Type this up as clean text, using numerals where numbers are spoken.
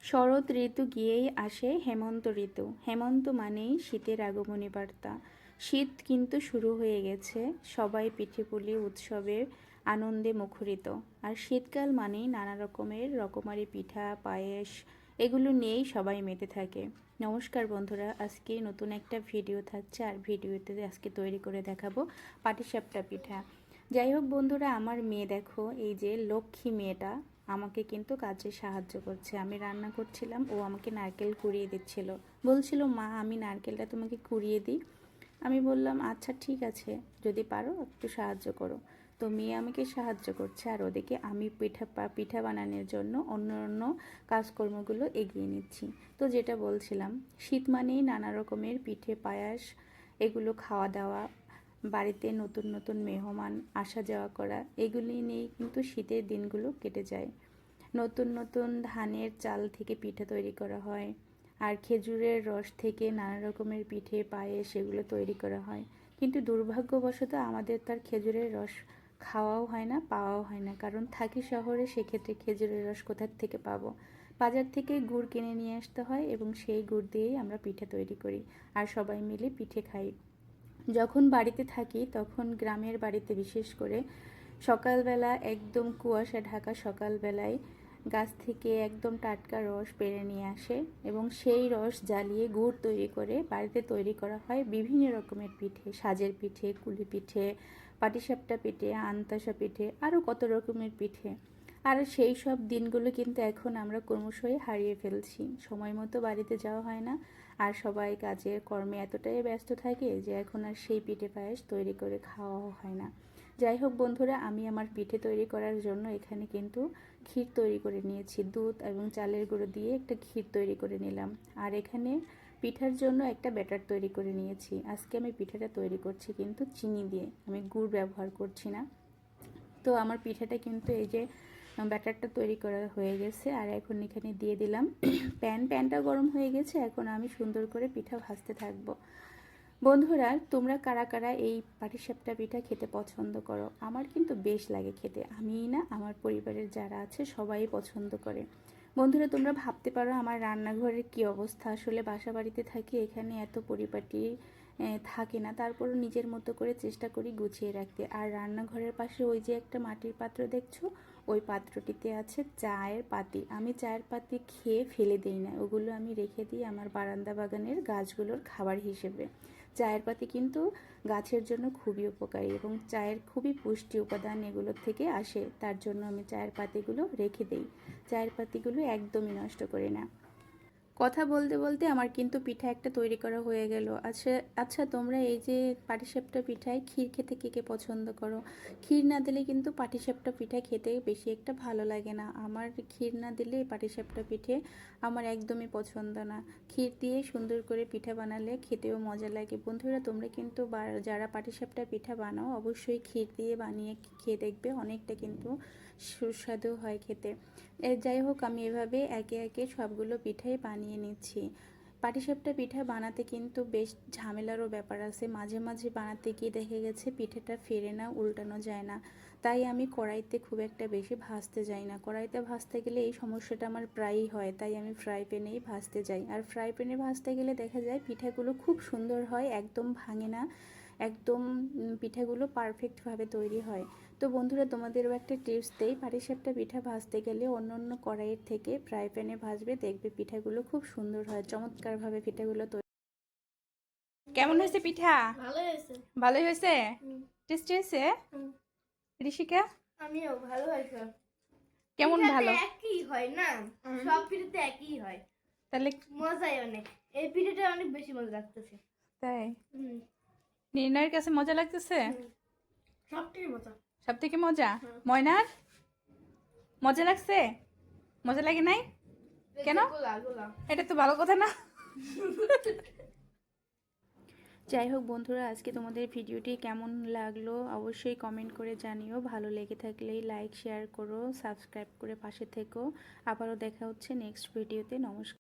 শরৎ ঋতু গিয়েই আসে হেমন্ত ঋতু। হেমন্ত মানেই শীতের আগমনী বার্তা। শীত কিন্তু শুরু হয়ে গেছে, সবাই পিঠেপুলি উৎসবের আনন্দে মুখরিত। আর শীতকাল মানেই নানা রকমের রকমারি পিঠা পায়েস এগুলো নিয়েই সবাই মেতে থাকে। নমস্কার বন্ধুরা, আজকে নতুন একটা ভিডিও থাকছে, আর ভিডিওতে আজকে তৈরি করে দেখাবো পাটিসাপটা পিঠা। যাই হোক বন্ধুরা, আমার মেয়ে দেখো, এই যে লক্ষ্মী মেয়েটা আমাকে কিন্তু কাজে সাহায্য করছে। আমি রান্না করছিলাম, ও আমাকে নারকেল কুড়িয়ে দিচ্ছিল। বলছিল, মা আমি নারকেলটা তোমাকে কুড়িয়ে দিই। আমি বললাম আচ্ছা ঠিক আছে, যদি পারো একটু সাহায্য করো। তো মেয়ে আমাকে সাহায্য করছে, আর ওদিকে আমি পিঠা বানানোর জন্য অন্য অন্য কাজকর্মগুলো এগিয়ে নিচ্ছি। তো যেটা বলছিলাম, শীত মানেই নানা রকমের পিঠে পায়াস এগুলো খাওয়া দাওয়া, বাড়িতে নতুন নতুন মেহমান আসা যাওয়া করা, এগুলি নিয়েই কিন্তু শীতের দিনগুলো কেটে যায়। নতুন নতুন ধানের চাল থেকে পিঠে তৈরি করা হয়, আর খেজুরের রস থেকে নানা রকমের পিঠে পায়েস এগুলো তৈরি করা হয়। কিন্তু দুর্ভাগ্যবশত আমাদের তার খেজুরের রস খাওয়াও হয় না, পাওয়াও হয় না, কারণ থাকি শহরে। সেক্ষেত্রে খেজুরের রস কোথার থেকে পাবো? বাজার থেকে গুড় কিনে নিয়ে আসতে হয়, এবং সেই গুড় দিয়েই আমরা পিঠে তৈরি করি, আর সবাই মিলে পিঠে খাই। যখন বাড়িতে থাকি তখন গ্রামের বাড়িতে বিশেষ করে সকালবেলা একদম কুয়াশা ঢাকা সকালবেলায় গাছ থেকে একদম টাটকা রস পেড়ে নিয়ে আসে, এবং সেই রস জ্বালিয়ে গুড় তৈরি করে বাড়িতে তৈরি করা হয় বিভিন্ন রকমের পিঠে। সাজের পিঠে, কুলি পিঠে, পাটিসাপটা পিঠে, আনতাসা পিঠে, আরও কত রকমের পিঠে। আর সেই সব দিনগুলো কিন্তু এখন আমরা ক্রমশই হারিয়ে ফেলছি। সময় মতো বাড়িতে যাওয়া হয় না, আর সবাই কাজের কর্মে এতটাই ব্যস্ত থাকে যে এখন আর সেই পিঠে পায়েস তৈরি করে খাওয়াও হয় না। যাই হোক বন্ধুরা, আমি আমার পিঠে তৈরি করার জন্য এখানে কিন্তু ক্ষীর তৈরি করে নিয়েছি। দুধ এবং চালের গুঁড়ো দিয়ে একটা ক্ষীর তৈরি করে নিলাম, আর এখানে পিঠার জন্য একটা ব্যাটার তৈরি করে নিয়েছি। আজকে আমি পিঠাটা তৈরি করছি কিন্তু চিনি দিয়ে, আমি গুড় ব্যবহার করছি না। তো আমার পিঠাটা কিন্তু এই যে ব্যাটারটা তৈরি করা হয়ে গেছে, আর এখন এখানে দিয়ে দিলাম প্যানটা গরম হয়ে গেছে। এখন আমি সুন্দর করে পিঠা ভাজতে থাকবো। বন্ধুরা, তোমরা কারা কারা এই পাটিসাপটা পিঠা খেতে পছন্দ করো? আমার কিন্তু বেশ লাগে খেতে। আমিই না, আমার পরিবারের যারা আছে সবাই পছন্দ করে। বন্ধুরা, তোমরা ভাবতে পারো আমার রান্নাঘরের কি অবস্থা। আসলে বাসা বাড়িতে থাকি, এখানে এত পরিপাটি থাকে না, তারপরও নিজের মতো করে চেষ্টা করি গুছিয়ে রাখতে। আর রান্নাঘরের পাশে ওই যে একটা মাটির পাত্র দেখছো, ওই পাত্রটিতে আছে চায়ের পাতি। আমি চায়ের পাতি খেয়ে ফেলে দিই না, ওগুলো আমি রেখে দিই আমার বারান্দা বাগানের গাছগুলোর খাবার হিসেবে। চায়ের পাতি কিন্তু গাছের জন্য খুবই উপকারী, এবং চায়ের খুবই পুষ্টি উপাদান এগুলোর থেকে আসে। তার জন্য আমি চায়ের পাতিগুলো রেখে দিই। চায়ের পাতিগুলো একদমই নষ্ট করি না। কথা বলতে বলতে আমার কিন্তু পিঠা একটা তৈরি করা হয়ে গেল। আচ্ছা আচ্ছা, তোমরা এই যে পাটিসাপটা পিঠায় ক্ষীর খেতে কে কে পছন্দ করো? ক্ষীর না দিলে কিন্তু পাটিসাপটা পিঠা খেতে বেশি একটা ভালো লাগে না। আমার ক্ষীর না দিলে পাটিসাপটা পিঠে আমার একদমই পছন্দ না। ক্ষীর দিয়ে সুন্দর করে পিঠা বানালে খেতেও মজা লাগে। বন্ধুরা, তোমরা কিন্তু যারা পাটিসাপটা পিঠা বানাও অবশ্যই ক্ষীর দিয়ে বানিয়ে খেয়ে দেখবে, অনেকটা কিন্তু সুস্বাদু হয় খেতে। যাই হোক, আমি এভাবে একে একে সবগুলো পিঠাই বানিয়ে নিচ্ছি। পাটিসাপটা পিঠা বানাতে কিন্তু বেশ ঝামেলারও ব্যাপার আছে। মাঝে মাঝে বানাতে গিয়ে দেখে গেছে পিঠাটা ফেরে না, উল্টানো যায় না। তাই আমি কড়াইতে খুব একটা বেশি ভাজতে যাই না। কড়াইতে ভাজতে গেলে এই সমস্যাটা আমার প্রায়ই হয়, তাই আমি ফ্রাই প্যানেই ভাজতে যাই। আর ফ্রাই প্যানে ভাজতে গেলে দেখা যায় পিঠাগুলো খুব সুন্দর হয়, একদম ভাঙে না, একদম পিঠাগুলো পারফেক্টভাবে তৈরি হয়। তো বন্ধুরা, তোমাদেরও একটা টিপস দেই, পাটিসাপটা পিঠা ভাজতে গেলে অন্য অন্য কড়াইয়ের থেকে ফ্রাই প্যানে ভাজবে, দেখবে পিঠাগুলো খুব সুন্দর হয়, চমৎকারভাবে পিঠাগুলো তৈরি। কেমন হয়েছে পিঠা? ভালোই হয়েছে। ভালোই হয়েছে? টেস্টি হয়েছে? ঋষিকা, আমিও ভালো হয়েছে। কেমন পিঠাতে ভালো? একই হয় না, সব পিঠাতে একই হয়, তাহলে মজাই অনেক। এই পিঠাটা অনেক বেশি মজা লাগতেছে। তাই হুম নির্ণয়ের কাছে মজা লাগতেছে? হুম, সবটাই মজা। সব থেকে মজা ময়নার? মজা লাগছে? মজা লাগে নাই কেন? গোলা গোলা। এটা তো ভালো কথা না। যাই হোক বন্ধুরা, আজকে তোমাদের ভিডিওটি কেমন লাগলো অবশ্যই কমেন্ট করে জানিও। ভালো লেগে থাকলেই লাইক শেয়ার করো, সাবস্ক্রাইব করে পাশে থেকো। আবারও দেখা হচ্ছে নেক্সট ভিডিওতে। নমস্কার।